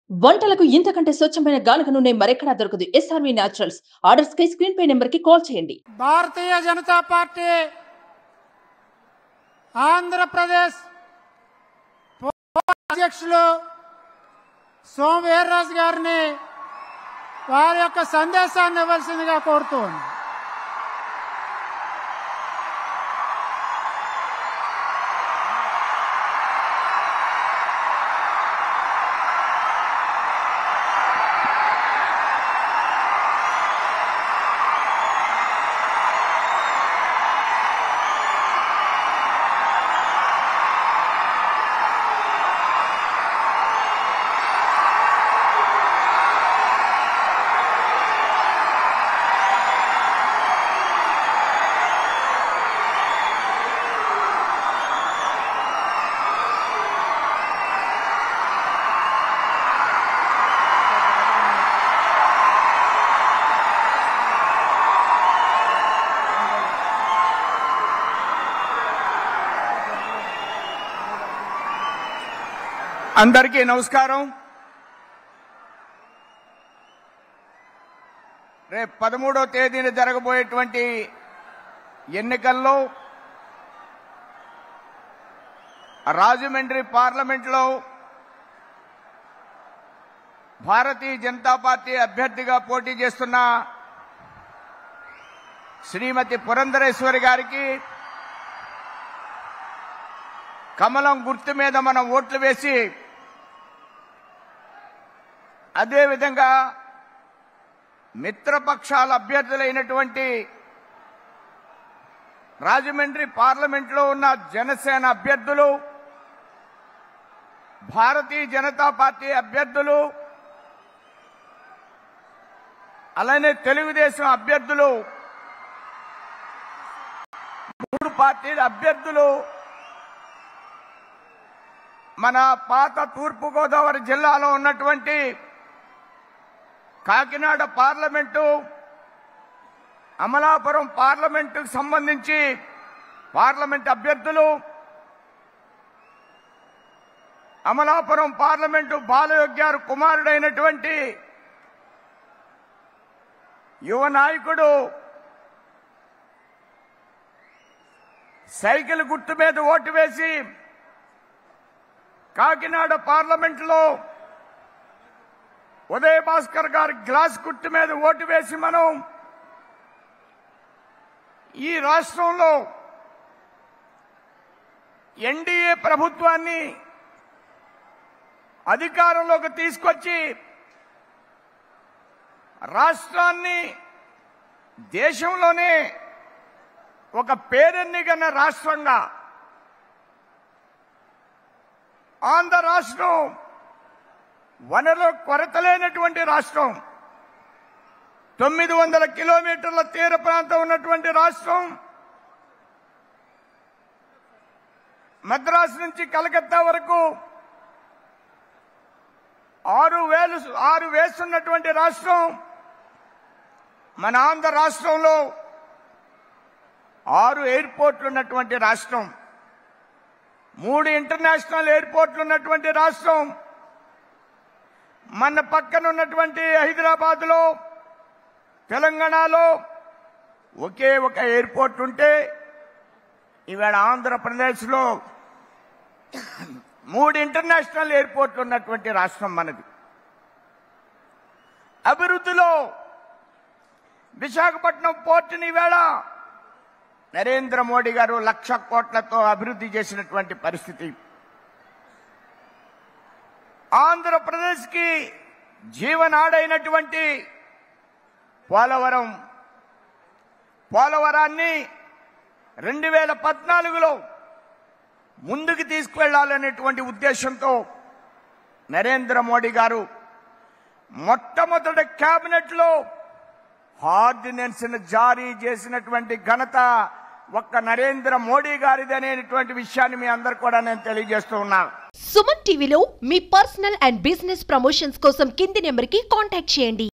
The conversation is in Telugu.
వంటలకు ఇంతకంటే స్వచ్ఛమైన గానుగ నూనె మరెక్కడా దొరకదు. SRV naturals. ఆర్డర్స్ కై స్క్రీన్ పై నెంబర్ కి కాల్ చేయండి. భారతీయ జనతా పార్టీ ఆంధ్రప్రదేశ్ అధ్యక్షులు సోము వీర్రాజు గారిని వారి యొక్క సందేశాన్ని ఇవ్వాల్సిందిగా కోరుతున్నాను. అందరికీ నమస్కారం. రేపు 13వ తేదీన జరగబోయేటువంటి ఎన్నికల్లో రాజమండ్రి పార్లమెంట్లో భారతీయ జనతా పార్టీ అభ్యర్థిగా పోటీ చేస్తున్న శ్రీమతి పురంధరేశ్వరి గారికి కమలం గుర్తు మీద మనం ఓట్లు వేసి అదేవిధంగా మిత్రపక్షాల అభ్యర్థులైనటువంటి రాజమండ్రి పార్లమెంట్లో ఉన్న జనసేన అభ్యర్థులు, భారతీయ జనతా పార్టీ అభ్యర్థులు, అలానే తెలుగుదేశం అభ్యర్థులు, 3 పార్టీల అభ్యర్థులు మన పాత తూర్పుగోదావరి జిల్లాలో ఉన్నటువంటి కాకినాడ పార్లమెంటు, అమలాపురం పార్లమెంటుకు సంబంధించి పార్లమెంట్ అభ్యర్థులు, అమలాపురం పార్లమెంటు బాలయోగి గారు కుమారుడైనటువంటి యువ నాయకుడు సైకిల్ గుర్తు మీద ఓటు వేసి కాకినాడ పార్లమెంటులో ఉదయ్ భాస్కర్ గారి గ్లాస్ గుర్తు మీద ఓటు వేసి మనం ఈ రాష్ట్రంలో ఎన్డీఏ ప్రభుత్వాన్ని అధికారంలోకి తీసుకొచ్చి రాష్ట్రాన్ని దేశంలోనే ఒక పేరెన్నికన్న రాష్ట్రంగా ఆంధ్ర రాష్ట్రం వనరుల కొరత లేనటువంటి రాష్ట్రం, 900 కిలోమీటర్ల తీర ప్రాంతం ఉన్నటువంటి రాష్ట్రం, మద్రాసు నుంచి కలకత్తా వరకు 6 వేస్తున్నటువంటి రాష్ట్రం మన ఆంధ్ర రాష్ట్రంలో 6 ఎయిర్పోర్ట్లు ఉన్నటువంటి రాష్ట్రం, 3 ఇంటర్నేషనల్ ఎయిర్పోర్ట్లు ఉన్నటువంటి రాష్ట్రం, మన పక్కన ఉన్నటువంటి హైదరాబాద్లో తెలంగాణలో ఒకే ఒక ఎయిర్పోర్ట్ ఉంటే ఇవాళ ఆంధ్రప్రదేశ్లో 3 ఇంటర్నేషనల్ ఎయిర్పోర్ట్లు ఉన్నటువంటి రాష్ట్రం మనది. అభివృద్ధిలో విశాఖపట్నం పోర్టుని ఇవాళ నరేంద్ర మోడీ గారు 1,00,000 కోట్లతో అభివృద్ధి చేసినటువంటి పరిస్థితి. ఆంధ్రప్రదేశ్కి జీవనాడైనటువంటి పోలవరాన్ని 2014లో ముందుకు తీసుకువెళ్లాలనేటువంటి ఉద్దేశంతో నరేంద్ర మోడీ గారు మొట్టమొదటి కేబినెట్లో ఆర్డినెన్స్ జారీ చేసినటువంటి ఘనత ఒక్క నరేంద్ర మోడీ గారిది అనేటువంటి విషయాన్ని మీ అందరు కూడా నేను తెలియజేస్తూ ఉన్నాను. సుమన్ టీవీలో మీ పర్సనల్ అండ్ బిజినెస్ ప్రమోషన్స్ కోసం కింది నెంబర్కి కాంటాక్ట్ చేయండి.